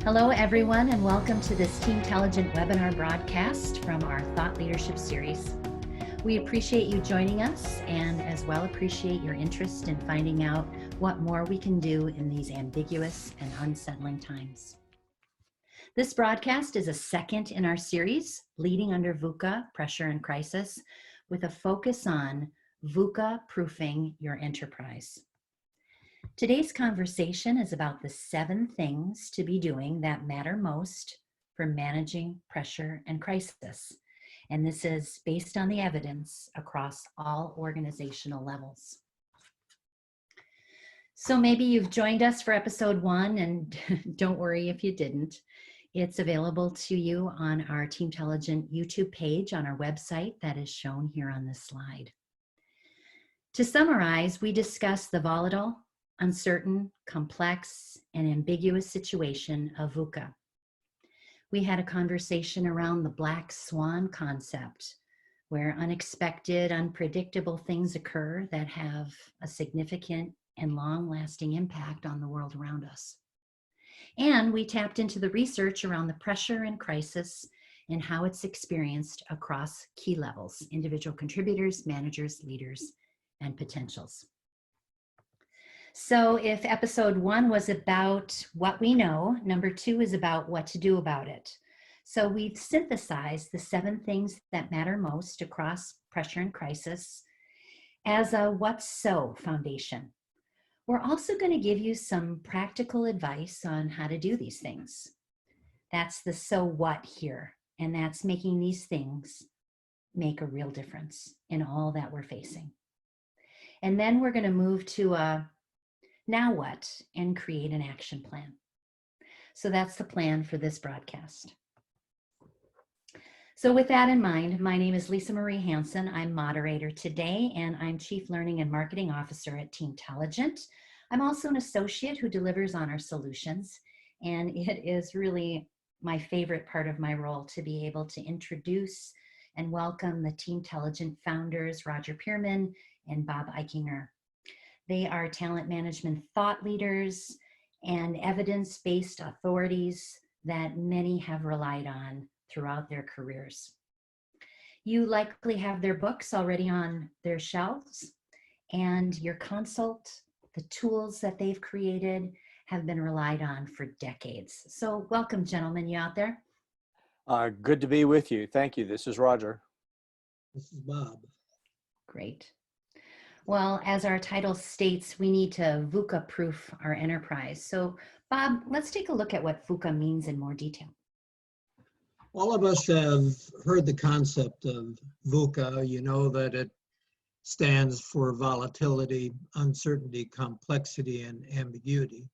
Hello, everyone, and welcome to this TeamTelligent webinar broadcast from our Thought Leadership Series. We appreciate you joining us and as well appreciate your interest in finding out what more we can do in these ambiguous and unsettling times. This broadcast is a second in our series, Leading Under VUCA, Pressure and Crisis, with a focus on VUCA Proofing Your Enterprise. Today's conversation is about the 7 things to be doing that matter most for managing pressure and crisis. And this is based on the evidence across all organizational levels. So maybe you've joined us for episode 1, and don't worry if you didn't. It's available to you on our TeamTelligent YouTube page on our website that is shown here on this slide. To summarize, we discuss the volatile, uncertain, complex, and ambiguous situation of VUCA. We had a conversation around the black swan concept, where unexpected, unpredictable things occur that have a significant and long-lasting impact on the world around us. And we tapped into the research around the pressure and crisis and how it's experienced across key levels: individual contributors, managers, leaders, and potentials. So if episode 1 was about what we know, number 2 is about what to do about it. So we've synthesized the 7 things that matter most across pressure and crisis as a what's so foundation. We're also going to give you some practical advice on how to do these things. That's the so what here, and that's making these things make a real difference in all that we're facing. And then we're going to move to a now what, and create an action plan. So that's the plan for this broadcast. So with that in mind, my name is Lisa Marie Hanson. I'm moderator today, and I'm Chief Learning and Marketing Officer at TeamTelligent. I'm also an associate who delivers on our solutions, and it is really my favorite part of my role to be able to introduce and welcome the TeamTelligent founders, Roger Pearman and Bob Eichinger. They are talent management thought leaders and evidence-based authorities that many have relied on throughout their careers. You likely have their books already on their shelves, and your consult, the tools that they've created, have been relied on for decades. So welcome, gentlemen, you out there? Good to be with you. Thank you. This is Roger. This is Bob. Great. Well, as our title states, we need to VUCA proof our enterprise. So Bob, let's take a look at what VUCA means in more detail. All of us have heard the concept of VUCA. You know that it stands for volatility, uncertainty, complexity, and ambiguity.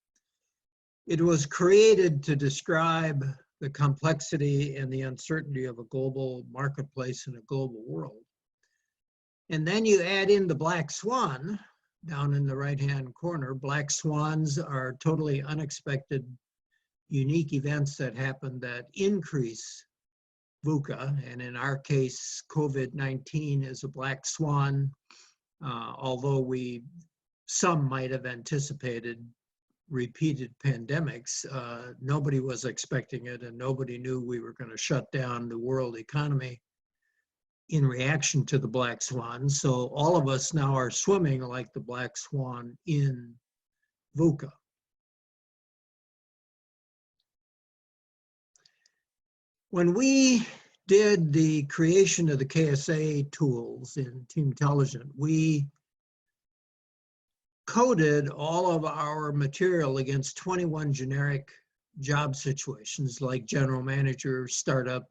It was created to describe the complexity and the uncertainty of a global marketplace in a global world. And then you add in the black swan down in the right-hand corner. Black swans are totally unexpected, unique events that happen that increase VUCA. And in our case, COVID-19 is a black swan, although some might have anticipated repeated pandemics. Nobody was expecting it, and nobody knew we were going to shut down the world economy in reaction to the black swan. So all of us now are swimming like the black swan in VUCA. When we did the creation of the KSA tools in TeamTelligent, we coded all of our material against 21 generic job situations like general manager, startup,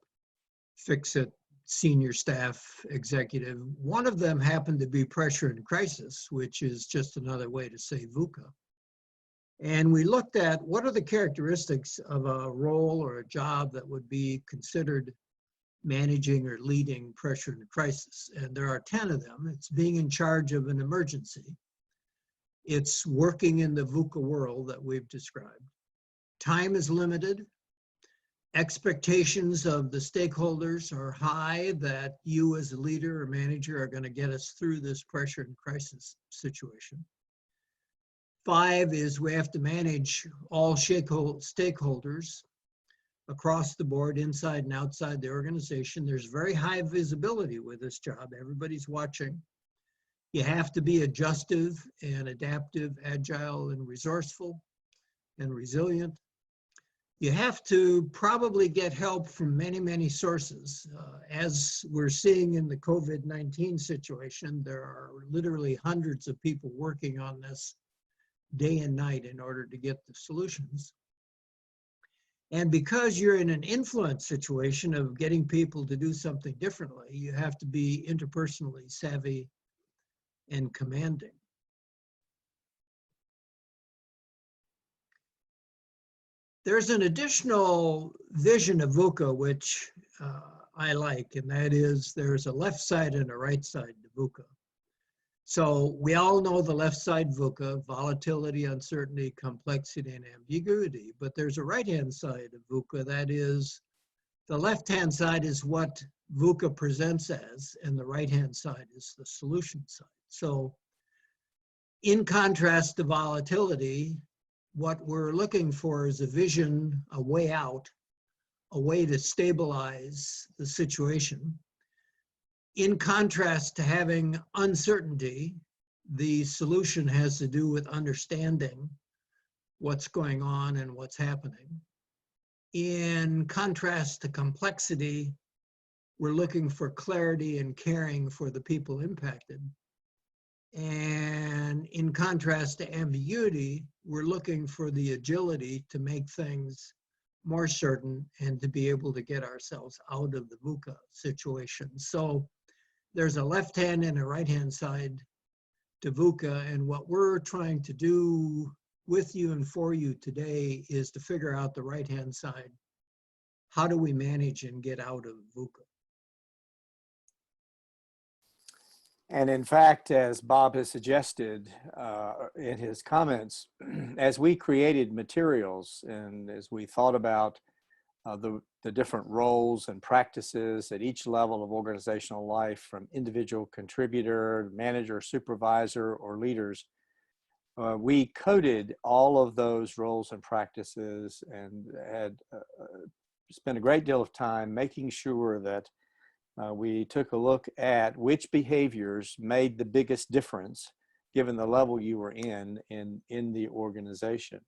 fix-it, senior staff, executive. One of them happened to be pressure and crisis, which is just another way to say VUCA. And we looked at what are the characteristics of a role or a job that would be considered managing or leading pressure and crisis. And there are 10 of them. It's being in charge of an emergency. It's working in the VUCA world that we've described. Time is limited. Expectations of the stakeholders are high that you as a leader or manager are going to get us through this pressure and crisis situation. 5 is we have to manage all stakeholders across the board, inside and outside the organization. There's very high visibility with this job. Everybody's watching. You have to be adjustive and adaptive, agile and resourceful and resilient. You have to probably get help from many, many sources. As we're seeing in the COVID-19 situation, there are literally hundreds of people working on this day and night in order to get the solutions. And because you're in an influence situation of getting people to do something differently, you have to be interpersonally savvy and commanding. There's an additional vision of VUCA which I like, and that is there's a left side and a right side to VUCA. So we all know the left side VUCA, volatility, uncertainty, complexity, and ambiguity, but there's a right-hand side of VUCA. That is, the left-hand side is what VUCA presents as, and the right-hand side is the solution side. So in contrast to volatility, what we're looking for is a vision, a way out, a way to stabilize the situation. In contrast to having uncertainty, the solution has to do with understanding what's going on and what's happening. In contrast to complexity, we're looking for clarity and caring for the people impacted. And in contrast to ambiguity, we're looking for the agility to make things more certain and to be able to get ourselves out of the VUCA situation. So there's a left hand and a right hand side to VUCA, and what we're trying to do with you and for you today is to figure out the right hand side. How do we manage and get out of VUCA? And in fact, as Bob has suggested in his comments, as we created materials and as we thought about the different roles and practices at each level of organizational life, from individual contributor, manager, supervisor, or leaders, we coded all of those roles and practices and had spent a great deal of time making sure that we took a look at which behaviors made the biggest difference given the level you were in the organization.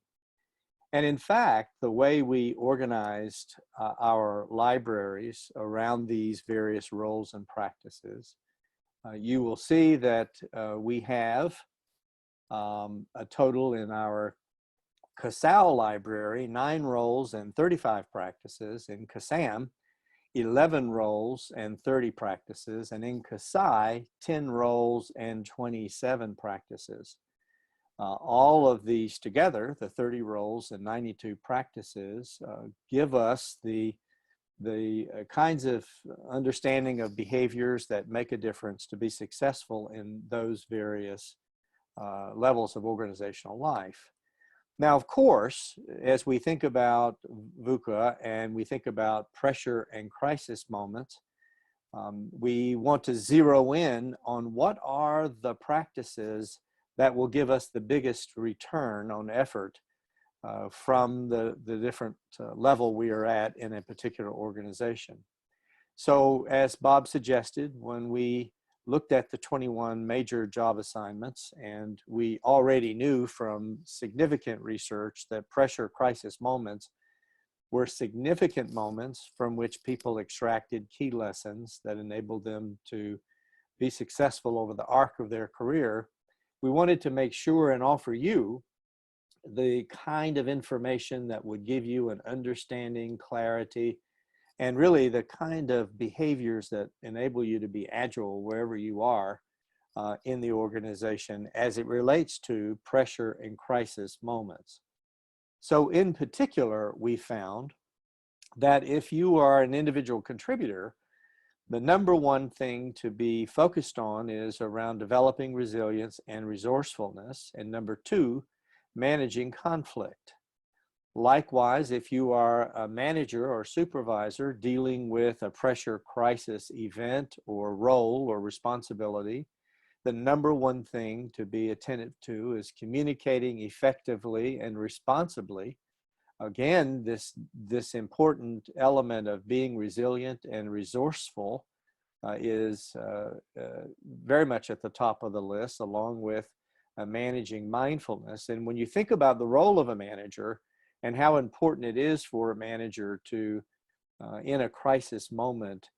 And in fact, the way we organized our libraries around these various roles and practices, you will see that we have a total in our CASAL library, 9 roles and 35 practices. In CASAM, 11 roles and 30 practices, and in CASI, 10 roles and 27 practices. All of these together, the 30 roles and 92 practices, give us the kinds of understanding of behaviors that make a difference to be successful in those various levels of organizational life. Now, of course, as we think about VUCA and we think about pressure and crisis moments, we want to zero in on what are the practices that will give us the biggest return on effort from the different level we are at in a particular organization. So as Bob suggested, when we looked at the 21 major job assignments, and we already knew from significant research that pressure crisis moments were significant moments from which people extracted key lessons that enabled them to be successful over the arc of their career. We wanted to make sure and offer you the kind of information that would give you an understanding, clarity, and really the kind of behaviors that enable you to be agile wherever you are in the organization as it relates to pressure and crisis moments. So in particular, we found that if you are an individual contributor, the number one thing to be focused on is around developing resilience and resourcefulness, and number 2, managing conflict. Likewise, if you are a manager or supervisor dealing with a pressure crisis event or role or responsibility, the number one thing to be attentive to is communicating effectively and responsibly Again, this important element of being resilient and resourceful is very much at the top of the list, along with managing mindfulness. And when you think about the role of a manager and how important it is for a manager to, in a crisis moment,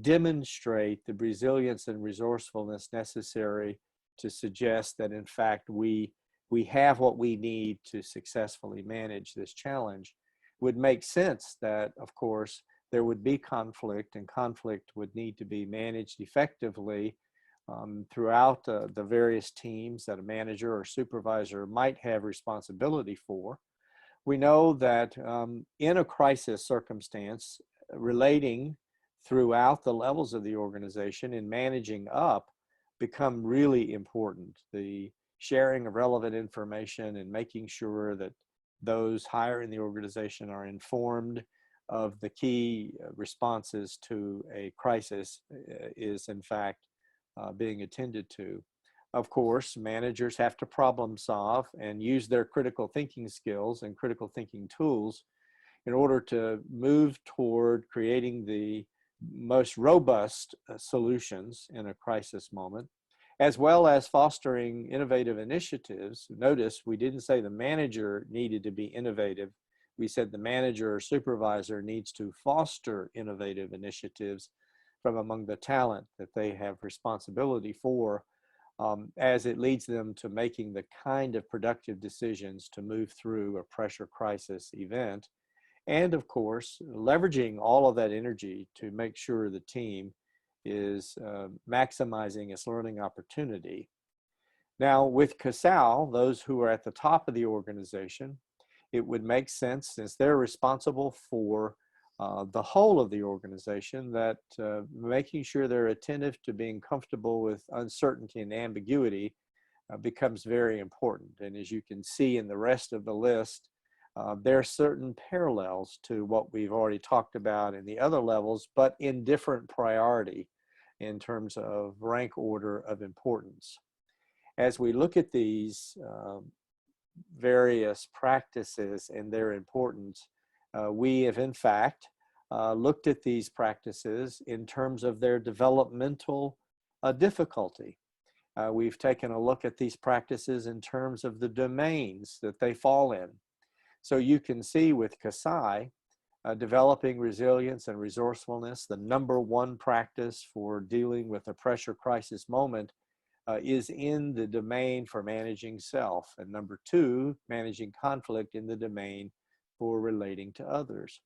demonstrate the resilience and resourcefulness necessary to suggest that, in fact, we have what we need to successfully manage this challenge, would make sense that, of course, there would be conflict, and conflict would need to be managed effectively throughout the various teams that a manager or supervisor might have responsibility for. We know that in a crisis circumstance, relating throughout the levels of the organization and managing up become really important. The sharing of relevant information and making sure that those higher in the organization are informed of the key responses to a crisis is in fact being attended to. Of course, managers have to problem solve and use their critical thinking skills and critical thinking tools in order to move toward creating the most robust solutions in a crisis moment, as well as fostering innovative initiatives. Notice we didn't say the manager needed to be innovative. We said the manager or supervisor needs to foster innovative initiatives from among the talent that they have responsibility for, as it leads them to making the kind of productive decisions to move through a pressure crisis event. And of course, leveraging all of that energy to make sure the team is maximizing its learning opportunity. Now, with CASAL, those who are at the top of the organization, it would make sense, since they're responsible for the whole of the organization, that making sure they're attentive to being comfortable with uncertainty and ambiguity becomes very important. And as you can see in the rest of the list, there are certain parallels to what we've already talked about in the other levels, but in different priority in terms of rank order of importance. As we look at these various practices and their importance, we have in fact looked at these practices in terms of their developmental difficulty. We've taken a look at these practices in terms of the domains that they fall in. So you can see with CASI, developing resilience and resourcefulness, the #1 practice for dealing with a pressure crisis moment is in the domain for managing self, and #2, managing conflict, in the domain for relating to others.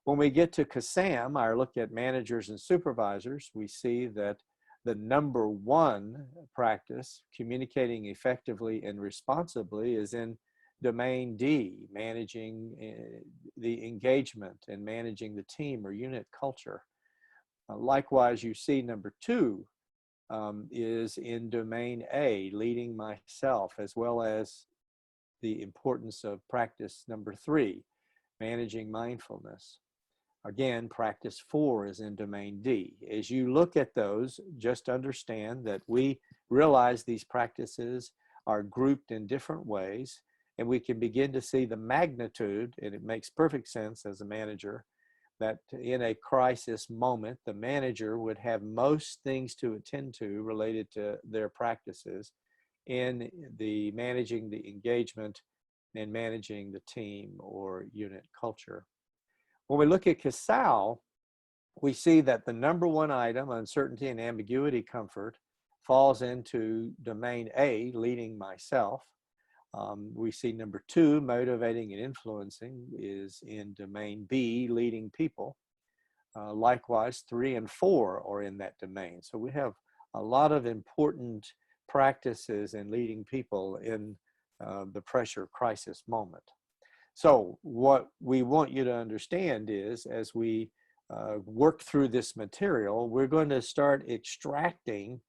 When we get to CASAM, our look at managers and supervisors, we see that the #1 practice, communicating effectively and responsibly, is in domain D, managing the engagement and managing the team or unit culture. Likewise, you see #2 is in domain A, leading myself, as well as the importance of practice #3, managing mindfulness. Again, practice 4 is in domain D. As you look at those, just understand that we realize these practices are grouped in different ways, and we can begin to see the magnitude, and it makes perfect sense as a manager, that in a crisis moment, the manager would have most things to attend to related to their practices in the managing the engagement and managing the team or unit culture. When we look at CASAL, we see that the #1 item, uncertainty and ambiguity comfort, falls into domain A, leading myself. We see #2, motivating and influencing, is in domain B, leading people. Likewise, 3 and 4 are in that domain. So we have a lot of important practices in leading people in the pressure crisis moment. So what we want you to understand is, as we work through this material, we're going to start extracting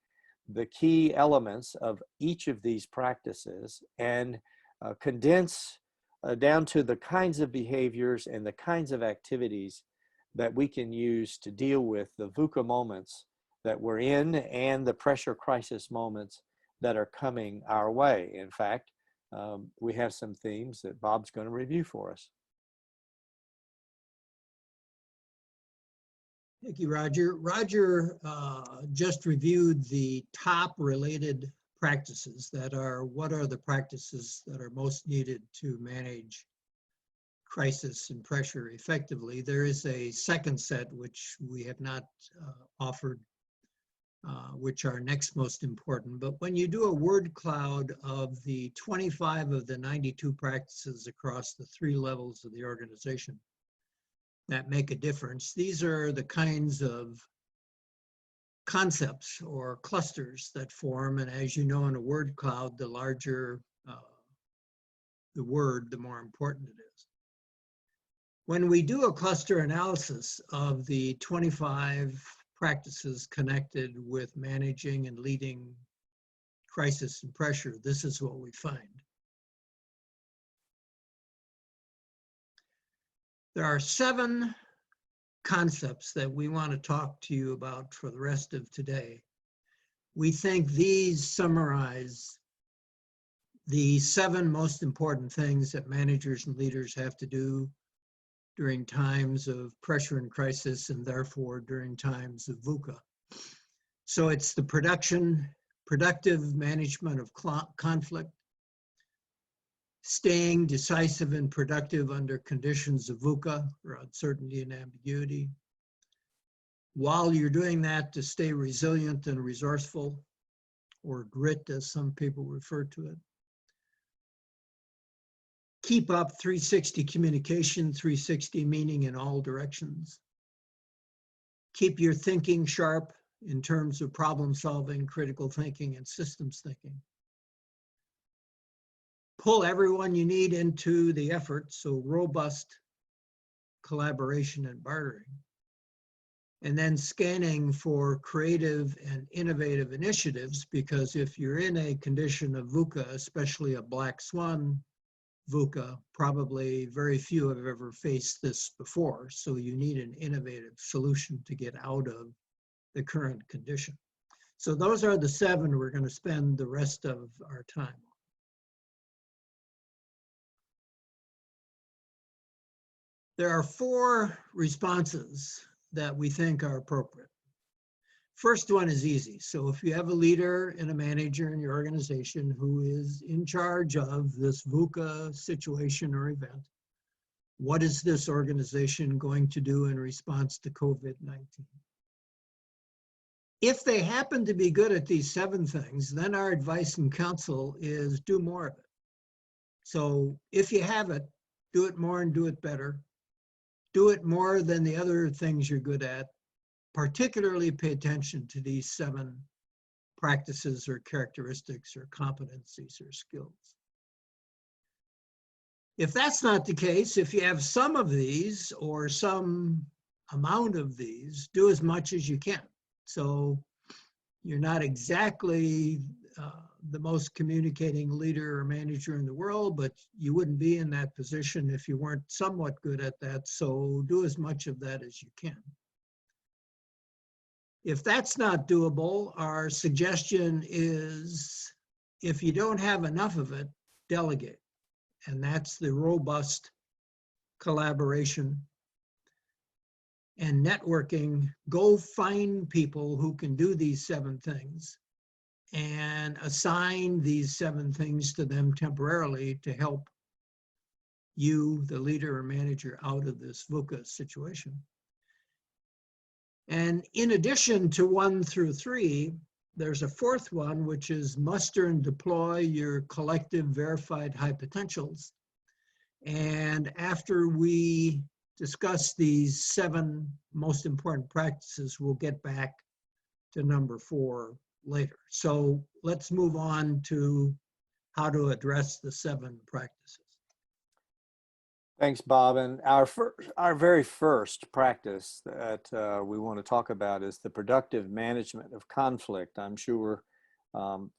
the key elements of each of these practices and condense down to the kinds of behaviors and the kinds of activities that we can use to deal with the VUCA moments that we're in and the pressure crisis moments that are coming our way. In fact, we have some themes that Bob's going to review for us. Thank you, Roger. Roger just reviewed the top related practices that are, what are the practices that are most needed to manage crisis and pressure effectively. There is a second set which we have not offered, which are next most important. But when you do a word cloud of the 25 of the 92 practices across the 3 levels of the organization that make a difference, these are the kinds of concepts or clusters that form. And as you know, in a word cloud, the larger the word, the more important it is. When we do a cluster analysis of the 25 practices connected with managing and leading crisis and pressure, this is what we find. There are 7 concepts that we want to talk to you about for the rest of today. We think these summarize the 7 most important things that managers and leaders have to do during times of pressure and crisis, and therefore during times of VUCA. So it's the productive management of conflict, staying decisive and productive under conditions of VUCA, or uncertainty and ambiguity. While you're doing that, to stay resilient and resourceful, or grit as some people refer to it. Keep up 360 communication, 360 meaning in all directions. Keep your thinking sharp in terms of problem solving, critical thinking, and systems thinking. Pull everyone you need into the effort, so robust collaboration and bartering. And then scanning for creative and innovative initiatives, because if you're in a condition of VUCA, especially a black swan VUCA, probably very few have ever faced this before, so you need an innovative solution to get out of the current condition. So those are the 7 we're going to spend the rest of our time on. There are 4 responses that we think are appropriate. First one is easy. So if you have a leader and a manager in your organization who is in charge of this VUCA situation or event, what is this organization going to do in response to COVID-19? If they happen to be good at these 7 things, then our advice and counsel is do more of it. So if you have it, do it more and do it better. Do it more than the other things you're good at. Particularly pay attention to these 7 practices or characteristics or competencies or skills. If that's not the case, if you have some of these or some amount of these, do as much as you can. So you're not exactly the most communicating leader or manager in the world, but you wouldn't be in that position if you weren't somewhat good at that. So do as much of that as you can. If that's not doable, our suggestion is, if you don't have enough of it, delegate. And that's the robust collaboration and networking. Go find people who can do these 7 things and assign these 7 things to them temporarily to help you, the leader or manager, out of this VUCA situation. And in addition to 1 through 3, there's a 4th one, which is muster and deploy your collective verified high potentials. And after we discuss these 7 most important practices, we'll get back to number 4 later. So let's move on to how to address the 7 practices. Thanks, Bob. And our very first practice that we want to talk about is the productive management of conflict. I'm sure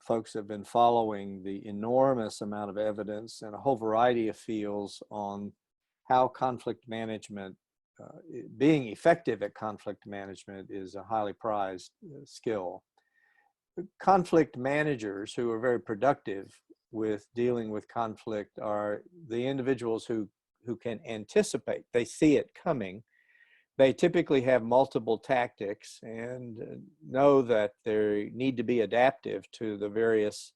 folks have been following the enormous amount of evidence in a whole variety of fields on how conflict management, being effective at conflict management, is a highly prized skill. Conflict managers who are very productive with dealing with conflict are the individuals who can anticipate, they see it coming, They typically have multiple tactics and know that they need to be adaptive to the various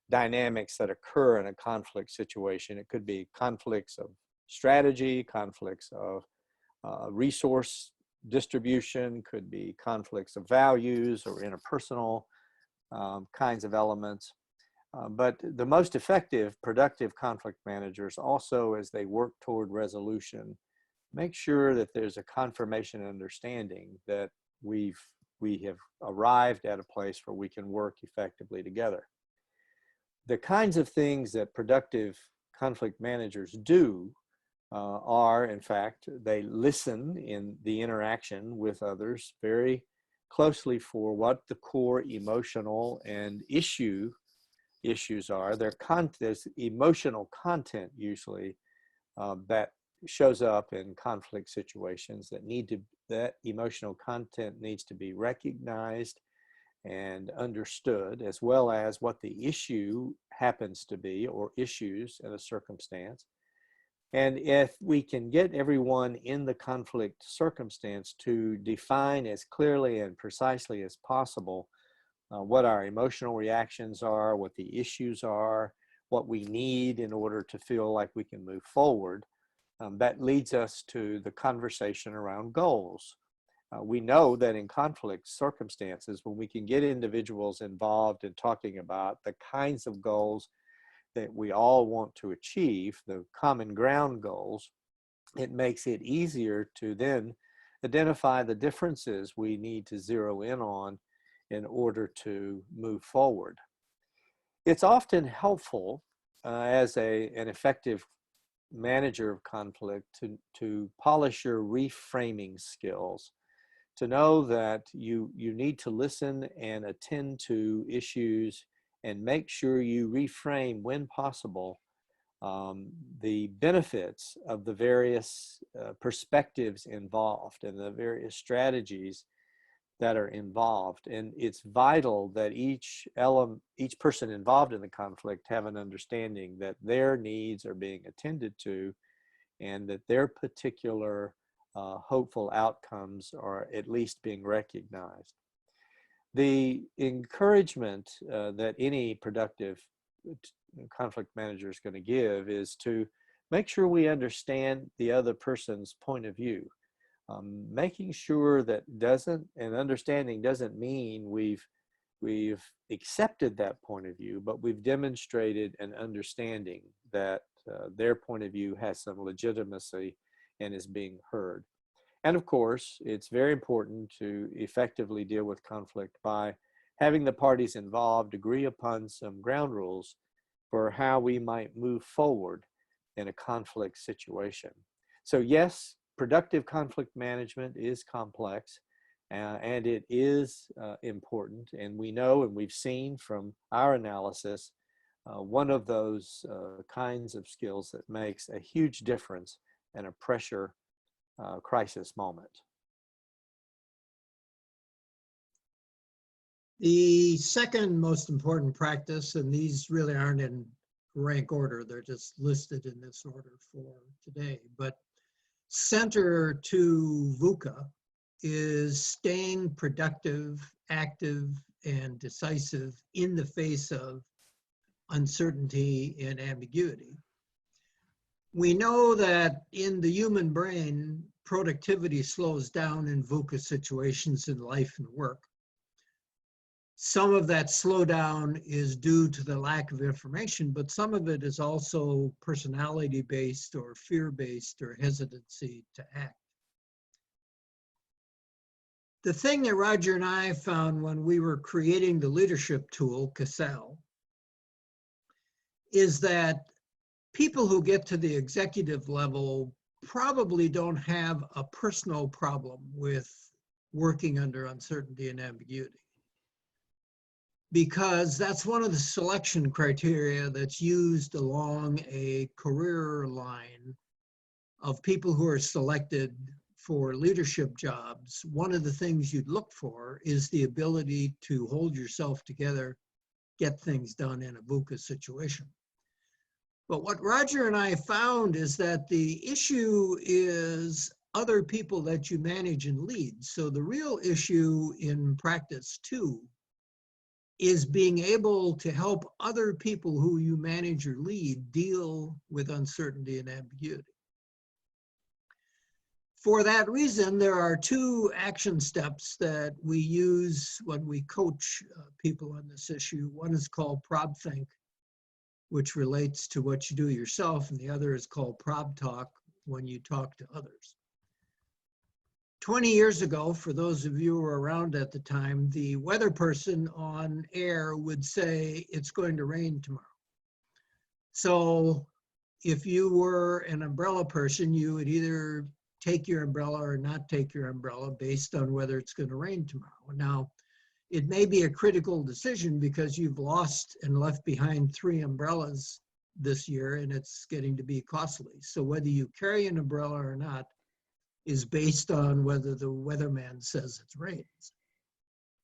dynamics that occur in a conflict situation. It could be conflicts of strategy, conflicts of resource distribution, could be conflicts of values or interpersonal kinds of elements. But the most effective, productive conflict managers also, as they work toward resolution, make sure that there's a confirmation and understanding that we have arrived at a place where we can work effectively together. The kinds of things that productive conflict managers do are, in fact, they listen in the interaction with others very closely for what the core emotional and issues are. There's emotional content usually that shows up in conflict situations that emotional content needs to be recognized and understood, as well as what the issue happens to be or issues in a circumstance. And if we can get everyone in the conflict circumstance to define as clearly and precisely as possible what our emotional reactions are, what the issues are, what we need in order to feel like we can move forward, that leads us to the conversation around goals. We know that in conflict circumstances, when we can get individuals involved in talking about the kinds of goals that we all want to achieve, the common ground goals, it makes it easier to then identify the differences we need to zero in on in order to move forward. It's often helpful as an effective manager of conflict to polish your reframing skills, to know that you need to listen and attend to issues and make sure you reframe when possible the benefits of the various perspectives involved and the various strategies that are involved. And it's vital that each person involved in the conflict have an understanding that their needs are being attended to and that their particular hopeful outcomes are at least being recognized. The encouragement that any productive conflict manager is going to give is to make sure we understand the other person's point of view. Making sure that understanding doesn't mean we've accepted that point of view, but we've demonstrated an understanding that their point of view has some legitimacy and is being heard. And of course, it's very important to effectively deal with conflict by having the parties involved agree upon some ground rules for how we might move forward in a conflict situation. So yes, productive conflict management is complex and it is important. And we know and we've seen from our analysis, one of those kinds of skills that makes a huge difference in a pressure crisis moment. The second most important practice, and these really aren't in rank order, they're just listed in this order for today, but center to VUCA is staying productive, active, and decisive in the face of uncertainty and ambiguity. We know that in the human brain, productivity slows down in VUCA situations in life and work. Some of that slowdown is due to the lack of information, but some of it is also personality-based or fear-based or hesitancy to act. The thing that Roger and I found when we were creating the leadership tool, Cassell, is that people who get to the executive level probably don't have a personal problem with working under uncertainty and ambiguity, because that's one of the selection criteria that's used along a career line of people who are selected for leadership jobs. One of the things you'd look for is the ability to hold yourself together, get things done in a VUCA situation. But what Roger and I found is that the issue is other people that you manage and lead. So the real issue in practice too is being able to help other people who you manage or lead deal with uncertainty and ambiguity. For that reason, there are two action steps that we use when we coach people on this issue. One is called ProbThink, which relates to what you do yourself, and the other is called ProbTalk, when you talk to others. 20 years ago, for those of you who were around at the time, the weather person on air would say, it's going to rain tomorrow. So if you were an umbrella person, you would either take your umbrella or not take your umbrella based on whether it's going to rain tomorrow. Now, it may be a critical decision because you've lost and left behind 3 umbrellas this year, and it's getting to be costly. So whether you carry an umbrella or not is based on whether the weatherman says it rains.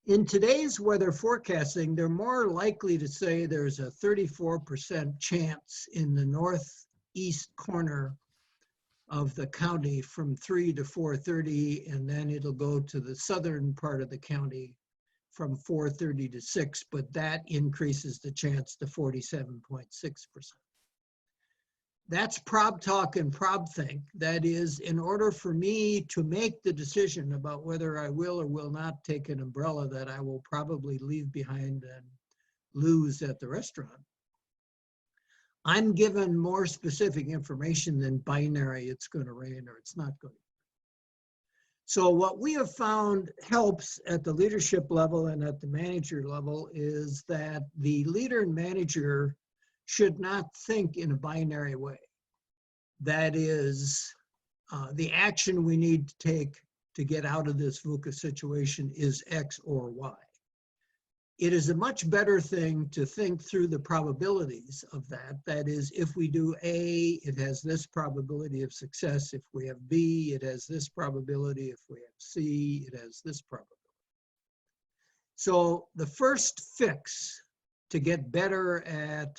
In today's weather forecasting, they're more likely to say there's a 34% chance in the northeast corner of the county from 3 to 4:30, and then it'll go to the southern part of the county from 4:30 to 6, but that increases the chance to 47.6%. That's ProbTalk and ProbThink. That is, in order for me to make the decision about whether I will or will not take an umbrella that I will probably leave behind and lose at the restaurant, I'm given more specific information than binary, it's going to rain or it's not going to. So what we have found helps at the leadership level and at the manager level is that the leader and manager should not think in a binary way. That is, the action we need to take to get out of this VUCA situation is X or Y. It is a much better thing to think through the probabilities of that. That is, if we do A, it has this probability of success. If we have B, it has this probability. If we have C, it has this probability. So the first fix to get better at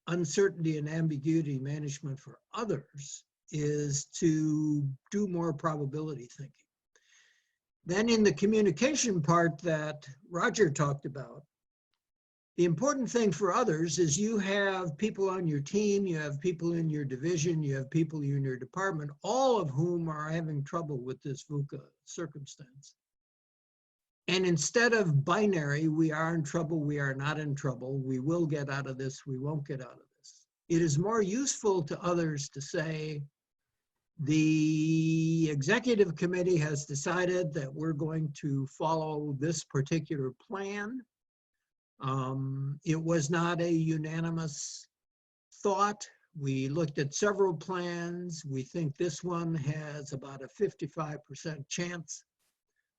uncertainty and ambiguity management for others is to do more probability thinking. Then in the communication part that Roger talked about, the important thing for others is you have people on your team, you have people in your division, you have people in your department, all of whom are having trouble with this VUCA circumstance. And instead of binary, we are in trouble, we are not in trouble, we will get out of this, we won't get out of this. It is more useful to others to say, the executive committee has decided that we're going to follow this particular plan. It was not a unanimous thought. We looked at several plans. We think this one has about a 55% chance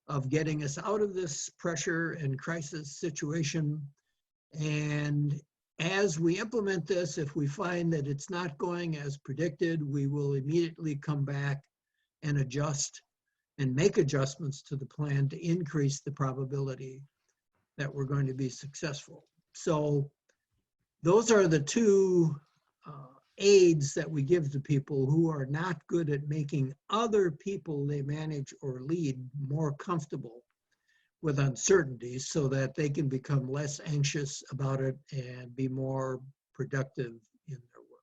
of getting us out of this pressure and crisis situation. And as we implement this, if we find that it's not going as predicted, we will immediately come back and adjust and make adjustments to the plan to increase the probability that we're going to be successful. So those are the two aids that we give to people who are not good at making other people they manage or lead more comfortable with uncertainty so that they can become less anxious about it and be more productive in their work.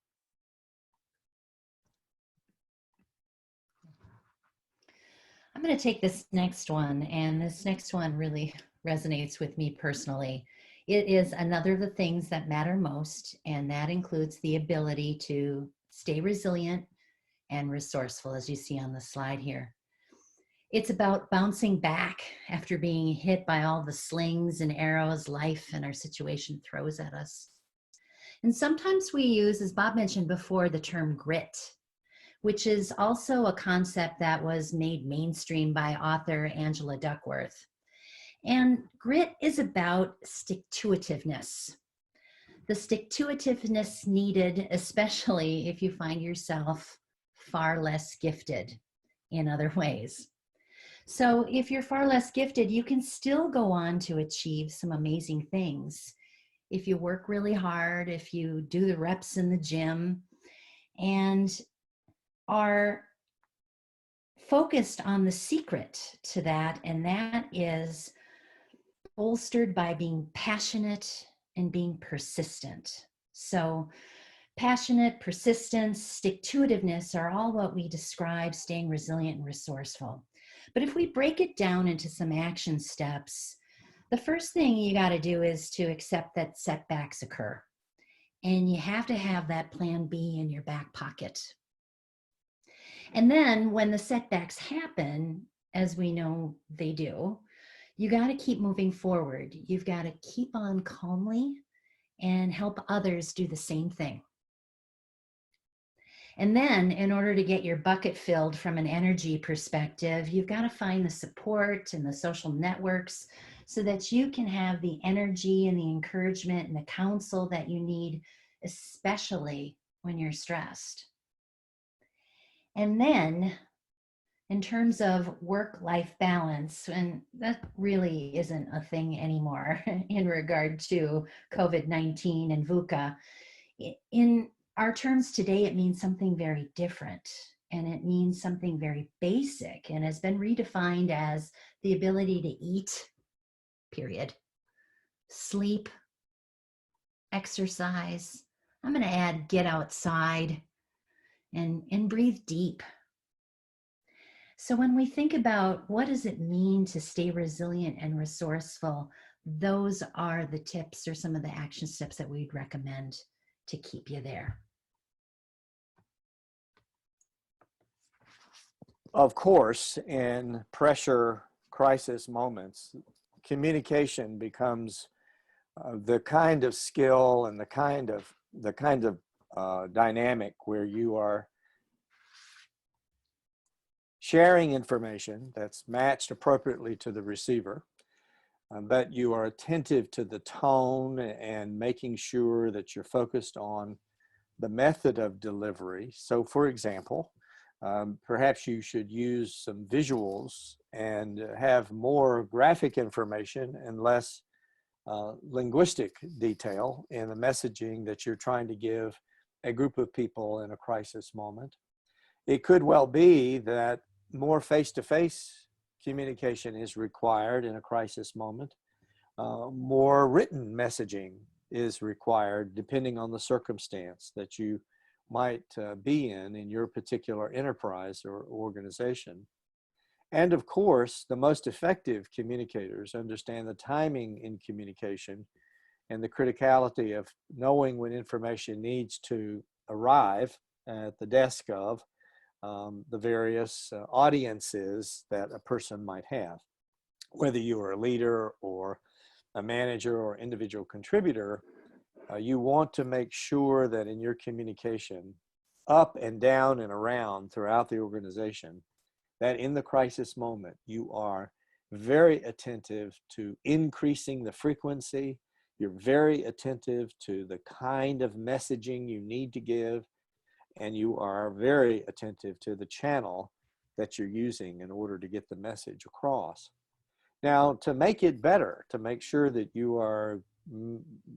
I'm going to take this next one, and this next one really resonates with me personally. It is another of the things that matter most, and that includes the ability to stay resilient and resourceful, as you see on the slide here. It's about bouncing back after being hit by all the slings and arrows life and our situation throws at us. And sometimes we use, as Bob mentioned before, the term grit, which is also a concept that was made mainstream by author Angela Duckworth. And grit is about stick-to-itiveness. The stick-to-itiveness needed, especially if you find yourself far less gifted in other ways. So if you're far less gifted, you can still go on to achieve some amazing things. If you work really hard, if you do the reps in the gym, and are focused on the secret to that, and that is bolstered by being passionate and being persistent. So passionate, persistence, stick-to-itiveness are all what we describe staying resilient and resourceful. But if we break it down into some action steps, the first thing you got to do is to accept that setbacks occur. And you have to have that plan B in your back pocket. And then when the setbacks happen, as we know they do, you got to keep moving forward. You've got to keep on calmly and help others do the same thing. And then in order to get your bucket filled from an energy perspective, you've got to find the support and the social networks so that you can have the energy and the encouragement and the counsel that you need, especially when you're stressed. And then in terms of work-life balance, and that really isn't a thing anymore in regard to COVID-19 and VUCA, in our terms today, it means something very different, and it means something very basic and has been redefined as the ability to eat, period, sleep, exercise. I'm going to add get outside and breathe deep. So when we think about what does it mean to stay resilient and resourceful, those are the tips or some of the action steps that we'd recommend to keep you there. Of course, in pressure crisis moments, communication becomes the kind of skill and the kind of dynamic where you are sharing information that's matched appropriately to the receiver, but you are attentive to the tone and making sure that you're focused on the method of delivery. So for example, perhaps you should use some visuals and have more graphic information and less linguistic detail in the messaging that you're trying to give a group of people in a crisis moment. It could well be that more face-to-face communication is required in a crisis moment. More written messaging is required depending on the circumstance that you might be in your particular enterprise or organization. And of course, the most effective communicators understand the timing in communication and the criticality of knowing when information needs to arrive at the desk of the various audiences that a person might have. Whether you are a leader or a manager or individual contributor, you want to make sure that in your communication, up and down and around throughout the organization, that in the crisis moment, you are very attentive to increasing the frequency. You're very attentive to the kind of messaging you need to give, and you are very attentive to the channel that you're using in order to get the message across. Now, to make it better, to make sure that you are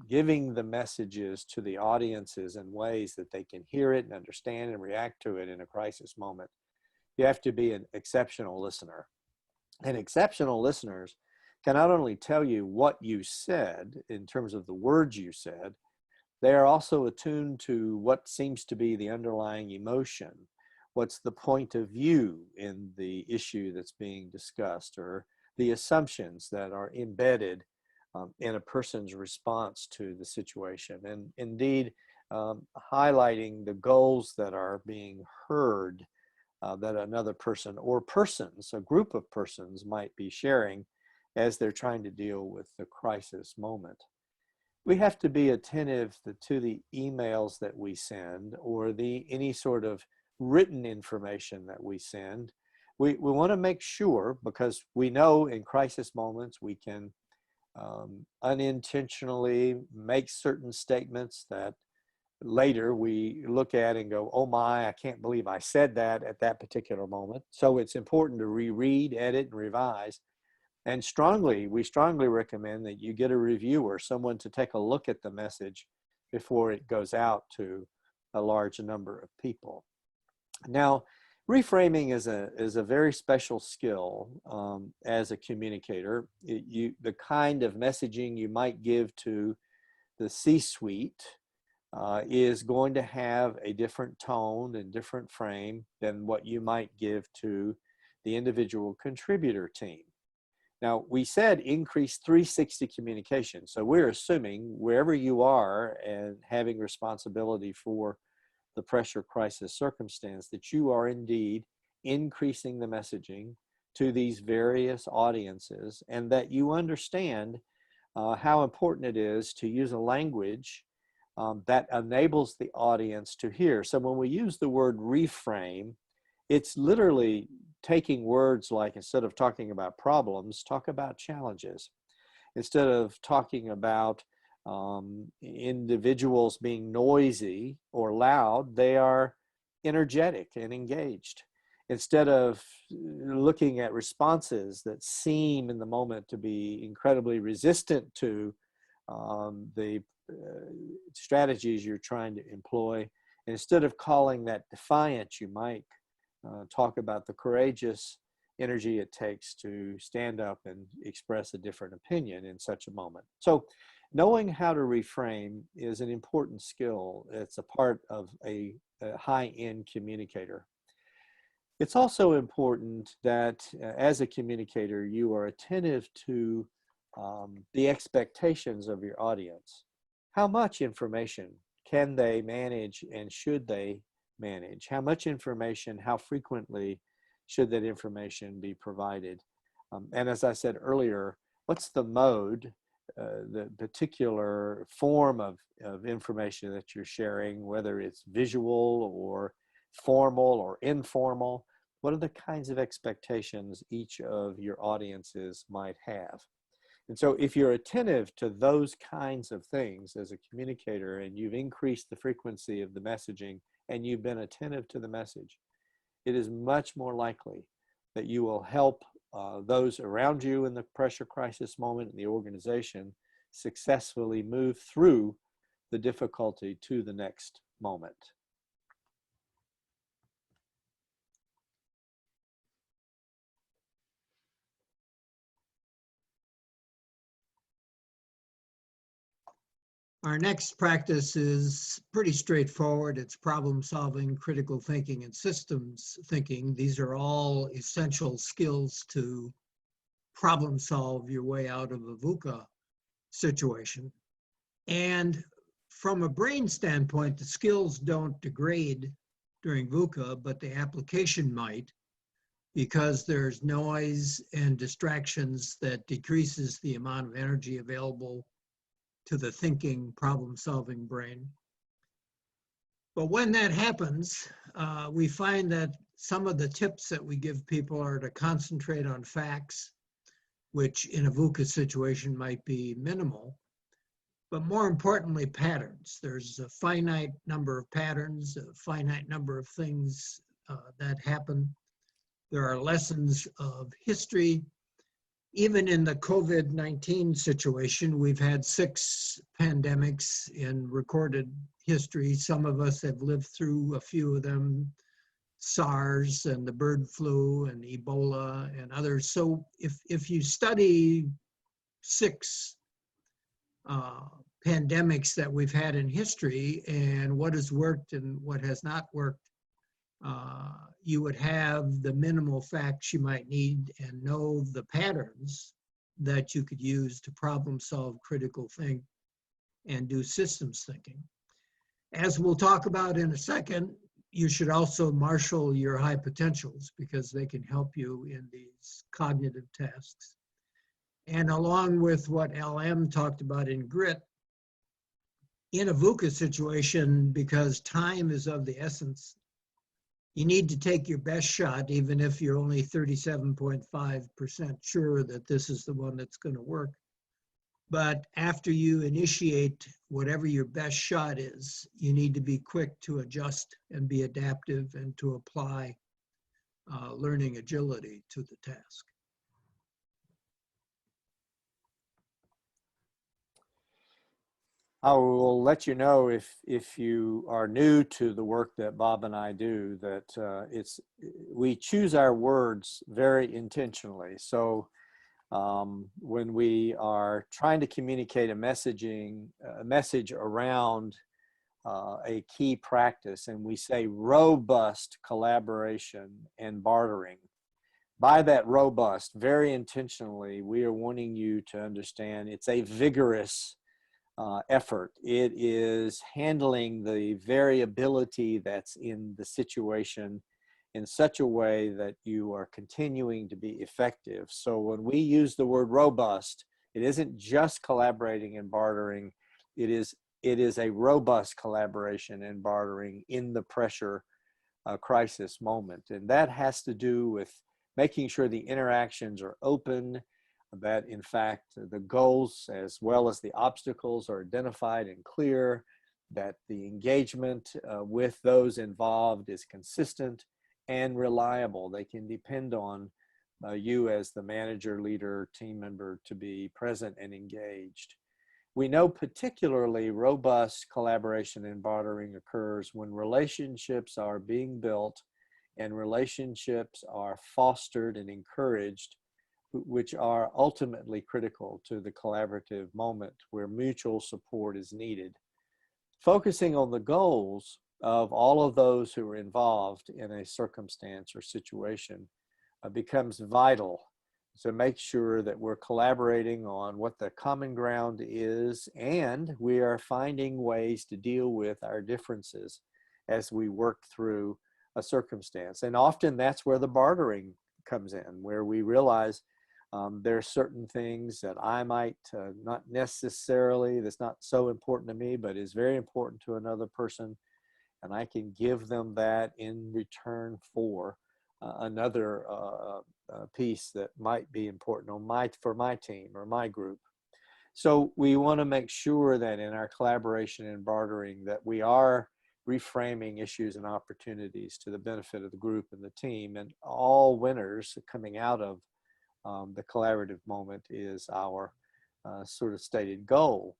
giving the messages to the audiences in ways that they can hear it and understand and react to it in a crisis moment, you have to be an exceptional listener. And exceptional listeners can not only tell you what you said in terms of the words you said, they are also attuned to what seems to be the underlying emotion. What's the point of view in the issue that's being discussed, or the assumptions that are embedded in a person's response to the situation, and indeed highlighting the goals that are being heard that another person or persons, a group of persons, might be sharing as they're trying to deal with the crisis moment. We have to be attentive to the emails that we send or any sort of written information that we send. We want to make sure, because we know in crisis moments we can unintentionally make certain statements that later we look at and go, oh my, I can't believe I said that at that particular moment. So it's important to reread, edit, and revise. And we strongly recommend that you get a reviewer, someone to take a look at the message before it goes out to a large number of people. Now, Reframing is a very special skill as a communicator. The kind of messaging you might give to the C-suite is going to have a different tone and different frame than what you might give to the individual contributor team. Now, we said increase 360 communication. So we're assuming wherever you are and having responsibility for the pressure crisis circumstance, that you are indeed increasing the messaging to these various audiences, and that you understand how important it is to use a language that enables the audience to hear. So when we use the word reframe, it's literally taking words like, instead of talking about problems, talk about challenges. Instead of talking about individuals being noisy or loud, they are energetic and engaged. Instead of looking at responses that seem in the moment to be incredibly resistant to the strategies you're trying to employ, instead of calling that defiant, you might talk about the courageous energy it takes to stand up and express a different opinion in such a moment. So knowing how to reframe is an important skill. It's a part of a high-end communicator. It's also important that as a communicator, you are attentive to the expectations of your audience. How much information can they manage and should they manage? How much information, how frequently should that information be provided? And as I said earlier, what's the mode, the particular form of information that you're sharing, whether it's visual or formal or informal? What are the kinds of expectations each of your audiences might have? And so if you're attentive to those kinds of things as a communicator, and you've increased the frequency of the messaging and you've been attentive to the message, it is much more likely that you will help those around you in the pressure crisis moment in the organization successfully move through the difficulty to the next moment. Our next practice is pretty straightforward. It's problem solving, critical thinking, and systems thinking. These are all essential skills to problem solve your way out of a VUCA situation. And from a brain standpoint, the skills don't degrade during VUCA, but the application might, because there's noise and distractions that decreases the amount of energy available to the thinking, problem-solving brain. But when that happens, we find that some of the tips that we give people are to concentrate on facts, which in a VUCA situation might be minimal, but more importantly, patterns. There's a finite number of patterns, a finite number of things that happen. There are lessons of history. Even in the COVID-19 situation, we've had 6 pandemics in recorded history. Some of us have lived through a few of them, SARS and the bird flu and Ebola and others. So if you study 6 pandemics that we've had in history and what has worked and what has not worked, you would have the minimal facts you might need and know the patterns that you could use to problem solve, critical think, and do systems thinking. As we'll talk about in a second, you should also marshal your high potentials because they can help you in these cognitive tasks. And along with what LM talked about in grit, in a VUCA situation, because time is of the essence, you need to take your best shot, even if you're only 37.5% sure that this is the one that's going to work. But after you initiate whatever your best shot is, you need to be quick to adjust and be adaptive and to apply learning agility to the task. I will let you know if you are new to the work that Bob and I do, that we choose our words very intentionally. So when we are trying to communicate a message around a key practice, and we say robust collaboration and bartering, by that robust, very intentionally, we are wanting you to understand it's a vigorous effort. It is handling the variability that's in the situation in such a way that you are continuing to be effective. So when we use the word robust, it isn't just collaborating and bartering. It is a robust collaboration and bartering in the pressure crisis moment. And that has to do with making sure the interactions are open, that in fact the goals as well as the obstacles are identified and clear, that the engagement with those involved is consistent and reliable. They can depend on you as the manager, leader, team member to be present and engaged. We know particularly robust collaboration and bartering occurs when relationships are being built and relationships are fostered and encouraged, which are ultimately critical to the collaborative moment where mutual support is needed. Focusing on the goals of all of those who are involved in a circumstance or situation becomes vital to make sure that we're collaborating on what the common ground is, and we are finding ways to deal with our differences as we work through a circumstance. And often that's where the bartering comes in, where we realize there are certain things that I might not necessarily, that's not so important to me, but is very important to another person. And I can give them that in return for another piece that might be important on for my team or my group. So we want to make sure that in our collaboration and bartering that we are reframing issues and opportunities to the benefit of the group and the team, and all winners coming out of the collaborative moment is our sort of stated goal.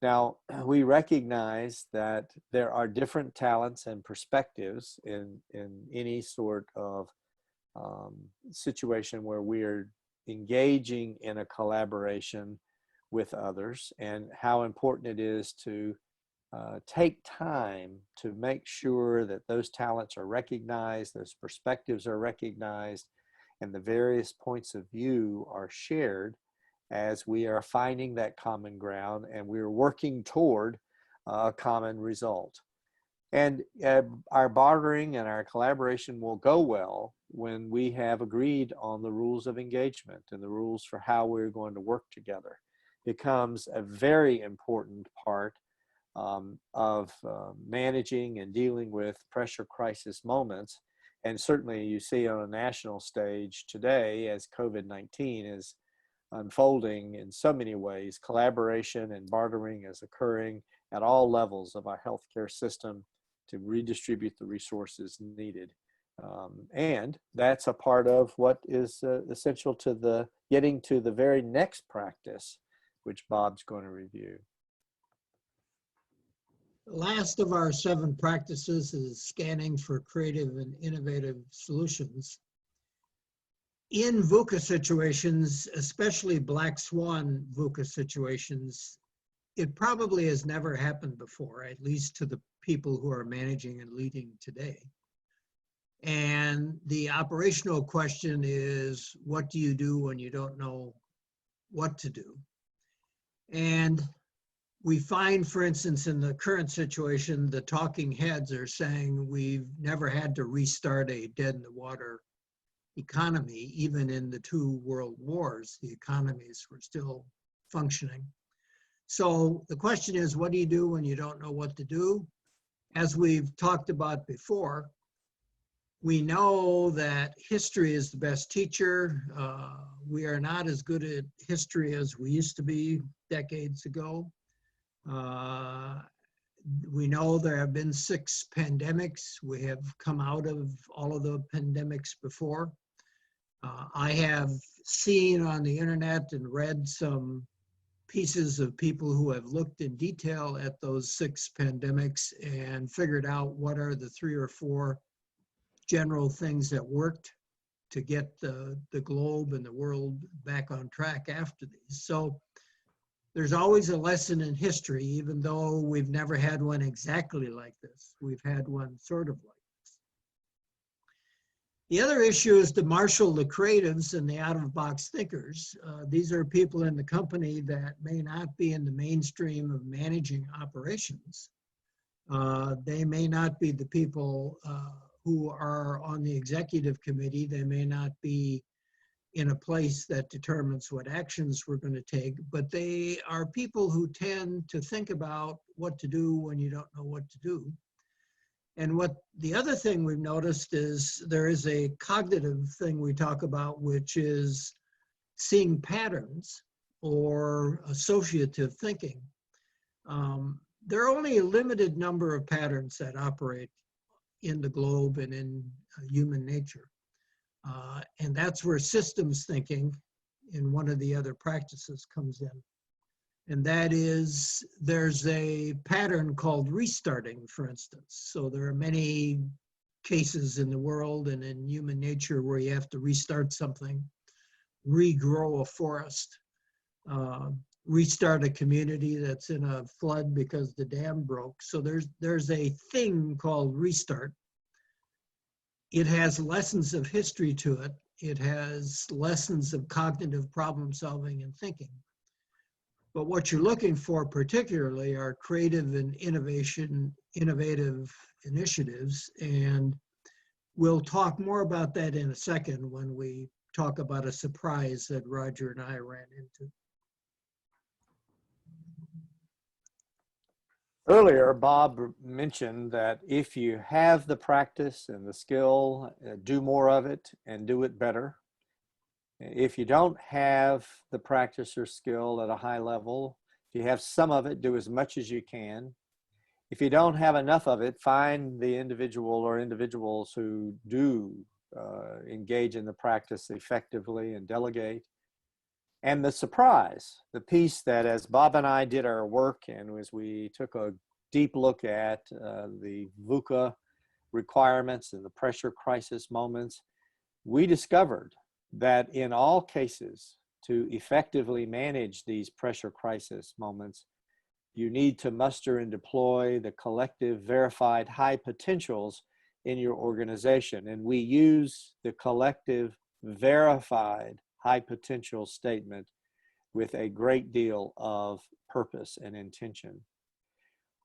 Now, we recognize that there are different talents and perspectives in any sort of situation where we are engaging in a collaboration with others, and how important it is to take time to make sure that those talents are recognized, those perspectives are recognized, and the various points of view are shared as we are finding that common ground and we're working toward a common result. And our bartering and our collaboration will go well when we have agreed on the rules of engagement and the rules for how we're going to work together. It becomes a very important part of managing and dealing with pressure crisis moments. And certainly you see on a national stage today, as COVID-19 is unfolding in so many ways, collaboration and bartering is occurring at all levels of our healthcare system to redistribute the resources needed. And that's a part of what is essential to the getting to the very next practice, which Bob's going to review. The last of our 7 practices is scanning for creative and innovative solutions. In VUCA situations, especially black swan VUCA situations, it probably has never happened before, at least to the people who are managing and leading today. And the operational question is, what do you do when you don't know what to do? And we find, for instance, in the current situation, the talking heads are saying we've never had to restart a dead-in-the-water economy. Even in the 2 world wars, the economies were still functioning. So the question is, what do you do when you don't know what to do? As we've talked about before, we know that history is the best teacher. We are not as good at history as we used to be decades ago. We know there have been 6 pandemics. We have come out of all of the pandemics before. I have seen on the internet and read some pieces of people who have looked in detail at those 6 pandemics and figured out what are the 3 or 4 general things that worked to get the globe and the world back on track after these. So there's always a lesson in history, even though we've never had one exactly like this. We've had one sort of like this. The other issue is to marshal the creatives and the out-of-box thinkers. These are people in the company that may not be in the mainstream of managing operations. They may not be the people who are on the executive committee. They may not be in a place that determines what actions we're going to take, but they are people who tend to think about what to do when you don't know what to do. And what the other thing we've noticed is there is a cognitive thing we talk about, which is seeing patterns or associative thinking. There are only a limited number of patterns that operate in the globe and in human nature. And that's where systems thinking in one of the other practices comes in. And that is, there's a pattern called restarting, for instance. So there are many cases in the world and in human nature where you have to restart something, regrow a forest, restart a community that's in a flood because the dam broke. So there's a thing called restart. It has lessons of history to it. It has lessons of cognitive problem solving and thinking. But what you're looking for particularly are creative and innovative initiatives. And we'll talk more about that in a second when we talk about a surprise that Roger and I ran into. Earlier, Bob mentioned that if you have the practice and the skill, do more of it and do it better. If you don't have the practice or skill at a high level, if you have some of it, do as much as you can. If you don't have enough of it, find the individual or individuals who do engage in the practice effectively and delegate. And the surprise, the piece that as Bob and I did our work and as we took a deep look at the VUCA requirements and the pressure crisis moments, we discovered that in all cases, to effectively manage these pressure crisis moments, you need to muster and deploy the collective verified high potentials in your organization. And we use the collective verified high potential statement with a great deal of purpose and intention.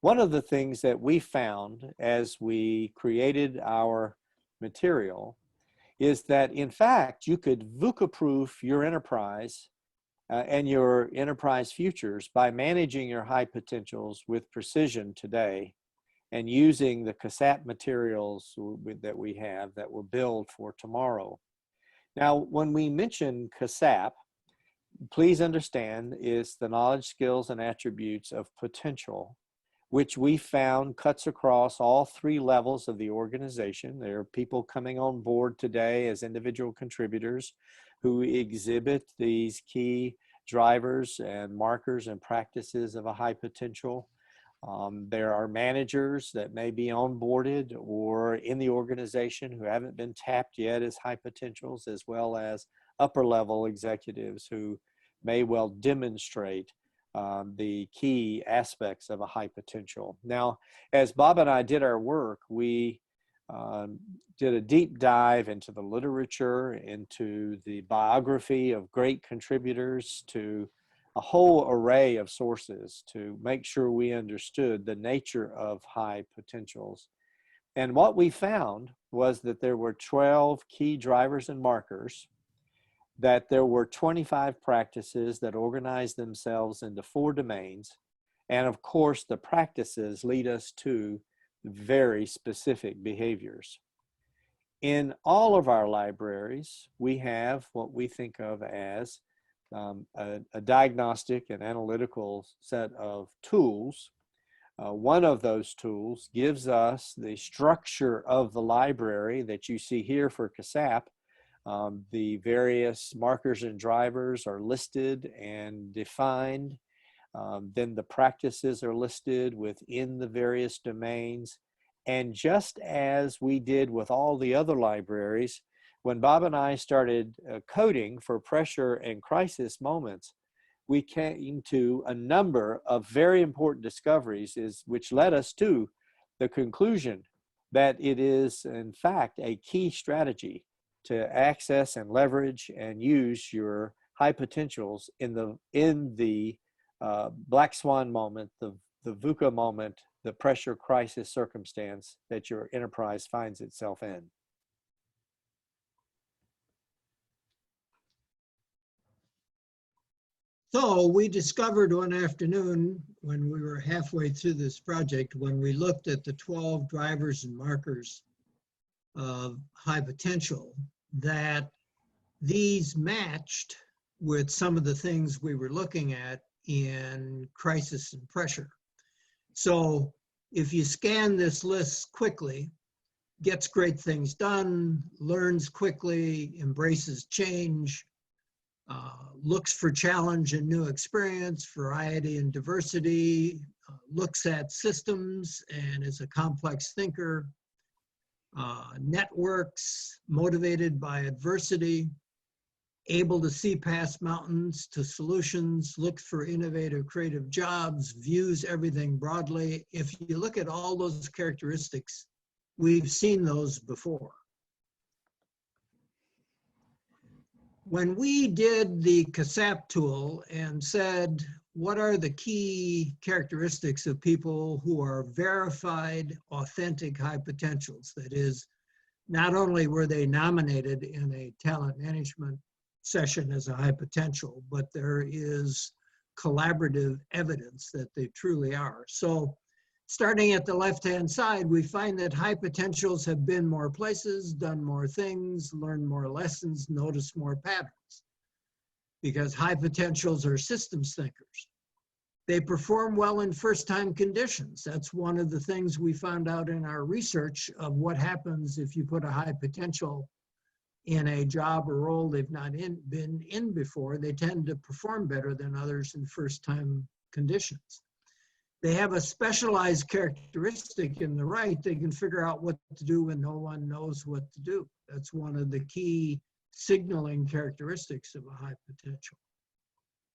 One of the things that we found as we created our material is that in fact you could VUCA proof your enterprise and your enterprise futures by managing your high potentials with precision today and using the CASAP materials that we have that will build for tomorrow. Now, when we mention CASAP, please understand is the knowledge, skills, and attributes of potential, which we found cuts across all 3 levels of the organization. There are people coming on board today as individual contributors who exhibit these key drivers and markers and practices of a high potential. There are managers that may be onboarded or in the organization who haven't been tapped yet as high potentials, as well as upper level executives who may well demonstrate the key aspects of a high potential. Now, as Bob and I did our work, we did a deep dive into the literature, into the biography of great contributors, to a whole array of sources to make sure we understood the nature of high potentials. And what we found was that there were 12 key drivers and markers, that there were 25 practices that organized themselves into 4 domains. And of course, the practices lead us to very specific behaviors. In all of our libraries, we have what we think of as a diagnostic and analytical set of tools. One of those tools gives us the structure of the library that you see here for CASAP. The various markers and drivers are listed and defined Then the practices are listed within the various domains. And just as we did with all the other libraries, when Bob and I started coding for pressure and crisis moments, we came to a number of very important discoveries, which led us to the conclusion that it is, in fact, a key strategy to access and leverage and use your high potentials in the black swan moment, the VUCA moment, the pressure crisis circumstance that your enterprise finds itself in. So we discovered one afternoon when we were halfway through this project, when we looked at the 12 drivers and markers of high potential, that these matched with some of the things we were looking at in crisis and pressure. So if you scan this list quickly, gets great things done, learns quickly, embraces change, looks for challenge and new experience, variety and diversity, looks at systems and is a complex thinker, networks, motivated by adversity, able to see past mountains to solutions, looks for innovative, creative jobs, views everything broadly. If you look at all those characteristics, we've seen those before. When we did the CASAP tool and said, what are the key characteristics of people who are verified, authentic high potentials? That is, not only were they nominated in a talent management session as a high potential, but there is collaborative evidence that they truly are. So starting at the left-hand side, we find that high potentials have been more places, done more things, learned more lessons, noticed more patterns, because high potentials are systems thinkers. They perform well in first-time conditions. That's one of the things we found out in our research of what happens if you put a high potential in a job or role they've not been in before. They tend to perform better than others in first-time conditions. They have a specialized characteristic in the right. They can figure out what to do when no one knows what to do. That's one of the key signaling characteristics of a high potential.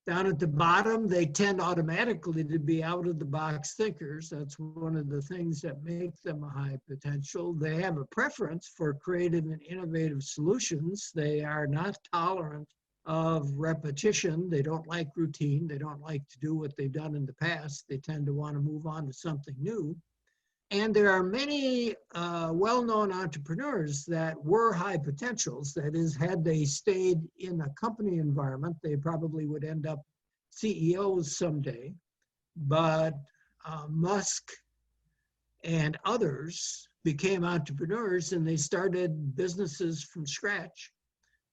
Down at the bottom, they tend automatically to be out-of-the-box thinkers. That's one of the things that make them a high potential. They have a preference for creative and innovative solutions. They are not tolerant of repetition. They don't like routine. They don't like to do what they've done in the past. They tend to want to move on to something new. And there are many well-known entrepreneurs that were high potentials. That is, had they stayed in a company environment, they probably would end up CEOs someday. But Musk and others became entrepreneurs, and they started businesses from scratch.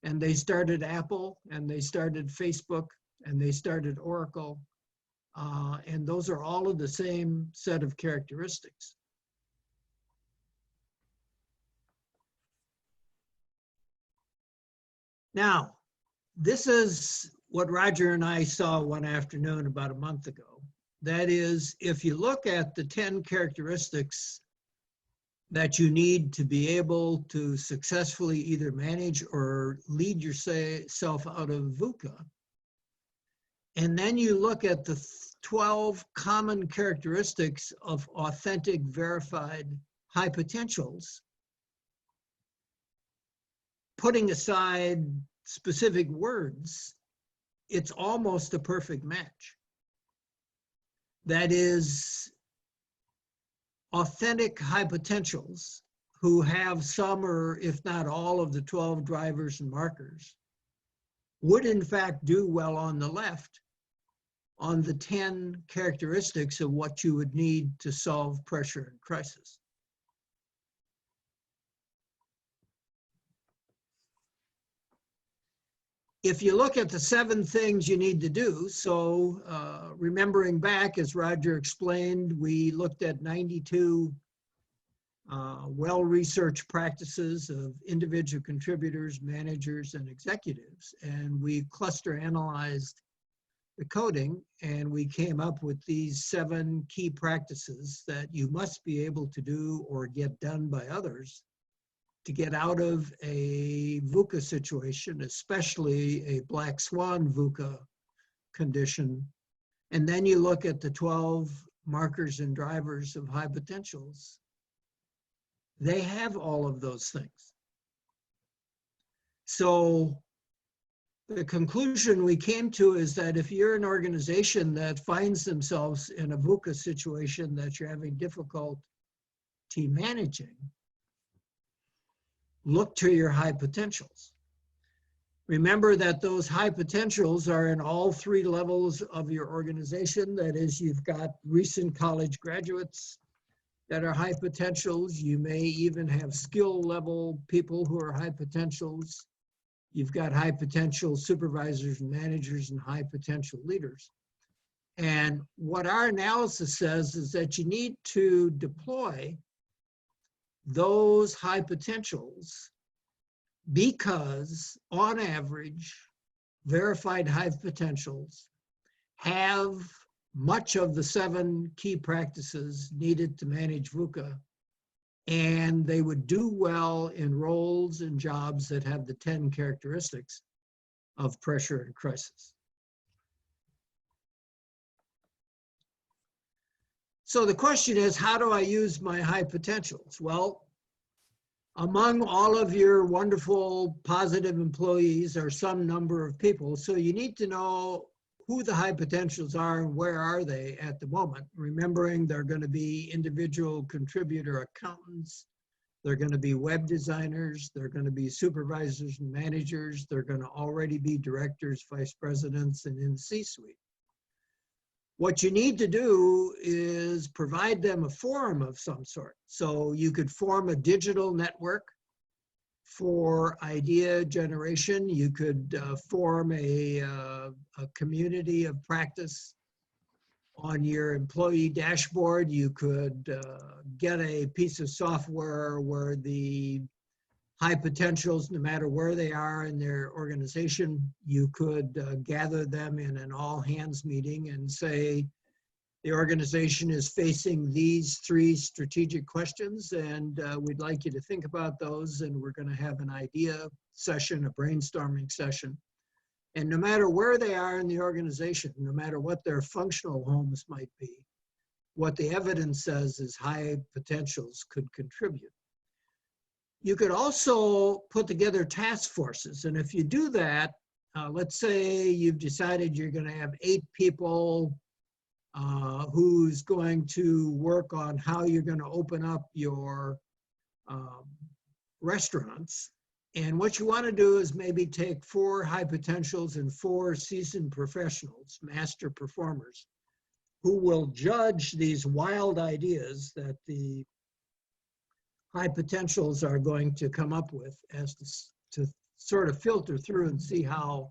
And they started Apple, and they started Facebook, and they started Oracle. And those are all of the same set of characteristics. Now, this is what Roger and I saw one afternoon about a month ago. That is, if you look at the 10 characteristics that you need to be able to successfully either manage or lead yourself out of VUCA, and then you look at the 12 common characteristics of authentic, verified high potentials, putting aside specific words, it's almost a perfect match. That is, authentic high potentials who have some or if not all of the 12 drivers and markers would in fact do well on the left on the 10 characteristics of what you would need to solve pressure and crisis. If you look at the 7 things you need to do, so remembering back, as Roger explained, we looked at 92 well-researched practices of individual contributors, managers, and executives, and we cluster analyzed the coding, and we came up with these 7 key practices that you must be able to do or get done by others to get out of a VUCA situation, especially a black swan VUCA condition. And then you look at the 12 markers and drivers of high potentials. They have all of those things. So the conclusion we came to is that if you're an organization that finds themselves in a VUCA situation that you're having difficulty managing, look to your high potentials. Remember that those high potentials are in all 3 levels of your organization. That is, you've got recent college graduates that are high potentials. You may even have skill level people who are high potentials. You've got high potential supervisors and managers and high potential leaders. And what our analysis says is that you need to deploy those high potentials because, on average, verified high potentials have much of the 7 key practices needed to manage VUCA, and they would do well in roles and jobs that have the 10 characteristics of pressure and crisis. So the question is, how do I use my high potentials? Well, among all of your wonderful, positive employees are some number of people. So you need to know who the high potentials are and where are they at the moment. Remembering they're going to be individual contributor accountants. They're going to be web designers. They're going to be supervisors and managers. They're going to already be directors, vice presidents, and in the C-suite. What you need to do is provide them a forum of some sort. So you could form a digital network for idea generation. You could form a community of practice on your employee dashboard. You could get a piece of software where the high potentials, no matter where they are in their organization, you could gather them in an all hands meeting and say, the organization is facing these 3 strategic questions, and we'd like you to think about those, and we're going to have an idea session, a brainstorming session. And no matter where they are in the organization, no matter what their functional homes might be, what the evidence says is high potentials could contribute. You could also put together task forces. And if you do that, let's say you've decided you're going to have 8 people who's going to work on how you're going to open up your restaurants. And what you want to do is maybe take 4 high potentials and 4 seasoned professionals, master performers, who will judge these wild ideas that the high potentials are going to come up with as to sort of filter through and see how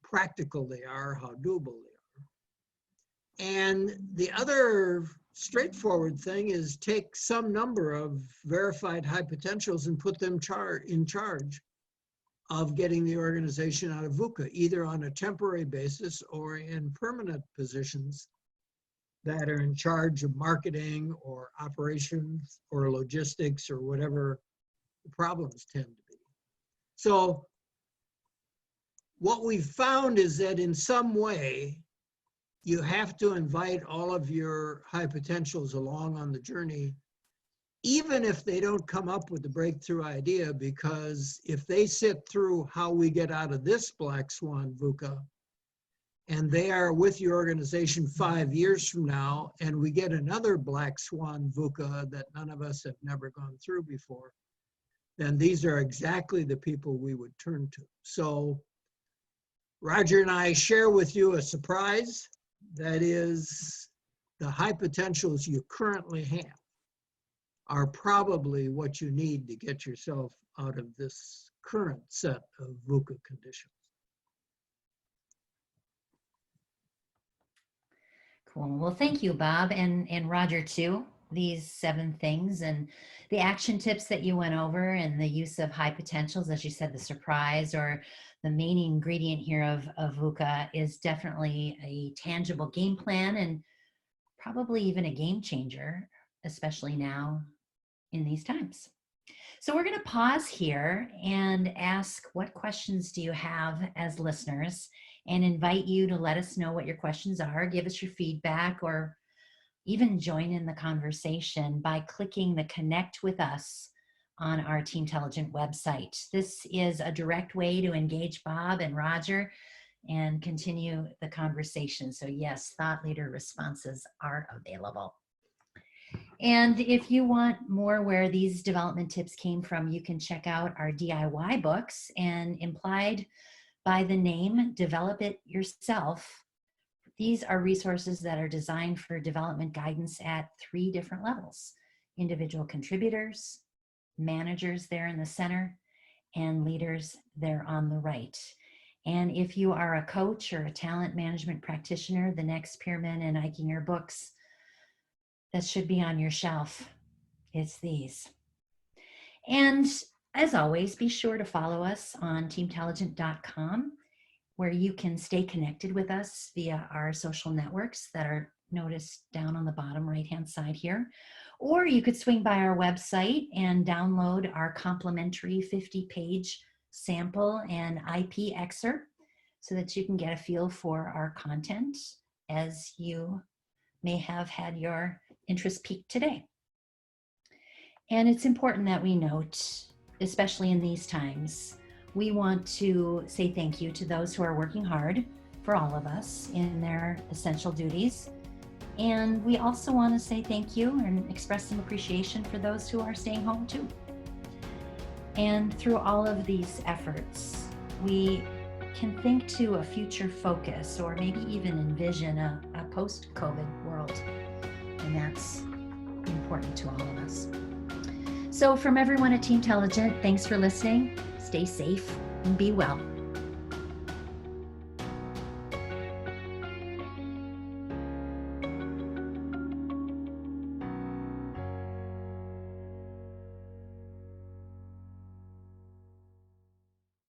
practical they are, how doable they are. And the other straightforward thing is take some number of verified high potentials and put them in charge of getting the organization out of VUCA, either on a temporary basis or in permanent positions that are in charge of marketing or operations or logistics or whatever the problems tend to be. So what we've found is that in some way, you have to invite all of your high potentials along on the journey, even if they don't come up with the breakthrough idea, because if they sit through how we get out of this black swan VUCA, and they are with your organization 5 years from now, and we get another black swan VUCA that none of us have never gone through before, then these are exactly the people we would turn to. So Roger and I share with you a surprise. That is, the high potentials you currently have are probably what you need to get yourself out of this current set of VUCA conditions. Cool. Well, thank you, Bob, and Roger too. These 7 things and the action tips that you went over and the use of high potentials, as you said, the surprise or the main ingredient here of VUCA is definitely a tangible game plan and probably even a game changer, especially now in these times. So we're going to pause here and ask, what questions do you have as listeners, and invite you to let us know what your questions are, give us your feedback, or even join in the conversation by clicking the Connect with Us on our TeamTelligent website. This is a direct way to engage Bob and Roger and continue the conversation. So yes, thought leader responses are available. And if you want more where these development tips came from, you can check out our DIY books, and implied by the name, Develop It Yourself. These are resources that are designed for development guidance at 3 different levels: individual contributors, managers there in the center, and leaders there on the right. And if you are a coach or a talent management practitioner, the next Pearman and Eichinger books that should be on your shelf, it's these. And as always, be sure to follow us on TeamTelligent.com, where you can stay connected with us via our social networks that are noticed down on the bottom right-hand side here. Or you could swing by our website and download our complimentary 50-page sample and IP excerpt so that you can get a feel for our content as you may have had your interest peaked today. And it's important that we note, especially in these times, we want to say thank you to those who are working hard for all of us in their essential duties. And we also want to say thank you and express some appreciation for those who are staying home too. And through all of these efforts, we can think to a future focus, or maybe even envision a post-COVID world. And that's important to all of us. So from everyone at TeamTelligent, thanks for listening. Stay safe and be well.